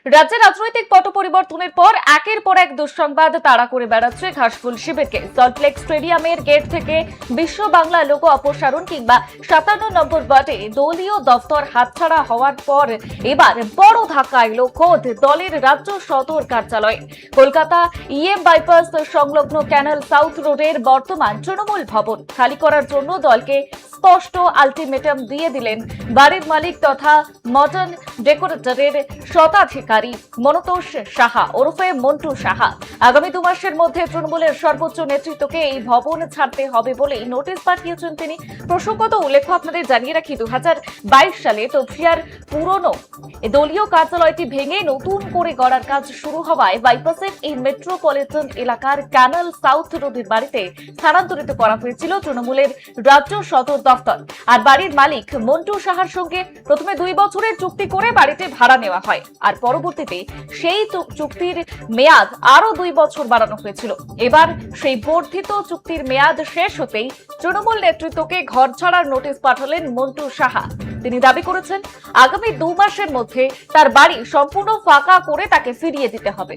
রাজ্যে রাজনৈতিক পট পরিবর্তনের পর একের পর এক দুঃসংবাদ তাড়া করে বেড়াচ্ছে ঘাসফুল শিবিরকে। সল্টলেক স্টেডিয়ামের গেট থেকে বিশ্ব বাংলা লোগো অপসারণ কিংবা 57 নম্বর ওয়ার্ডে দলীয় দফতর হাতছাড়া হওয়ার পর এবার বড় ধাক্কা এলো খোদ দলের রাজ্য সদর কার্যালয়ে। কলকাতা ইএম বাইপাস সংলগ্ন ক্যানাল সাউথ রোডের বর্তমান তৃণমূল ভবন খালি করার জন্য দলকে স্পষ্ট আলটিমেটাম দিয়ে দিলেন বাড়ির মালিক তথা মডার্ন ডেকোরেটরের শতাধিকারী মনতোষ সাহা ওরফে মন্টু সাহা। আগামী 2 মাসের মধ্যে তৃণমূলের সর্বোচ্চ নেতৃত্বকে এই ভবন ছাড়তে হবে বলেই নোটিশ পাঠিয়েছেন তিনি। প্রসঙ্গত উল্লেখ্য আপনাদের জানিয়ে রাখি 2022 সালে তপসিয়ার পুরনো দলীয় কার্যালয়টি ভেঙে নতুন করে গড়ার কাজ শুরু হওয়ায় বাইপাসের এই মেট্রোপলিটন এলাকার ক্যানাল সাউথ রোডের বাড়িতে স্থানান্তরিত করা হয়েছিল তৃণমূলের রাজ্য সদর দফতর। আর বাড়ির মালিক মন্টু সাহার সঙ্গে প্রথমে 2 বছরের চুক্তি করে বাড়িতে ভাড়া নেওয়া হয়, আর পরবর্তীতে সেই চুক্তির মেয়াদ আরো 2 বছর বাড়ানো হয়েছিল। এবার সেই বর্ধিত চুক্তির মেয়াদ শেষ হতেই তৃণমূল নেতৃত্বকে ঘর ছাড়ার নোটিশ পাঠালেন মন্টু সাহা। তিনি দাবি করেছেন আগামী 2 মাসের মধ্যে তার বাড়ি সম্পূর্ণ ফাঁকা করে তাকে ফিরিয়ে দিতে হবে।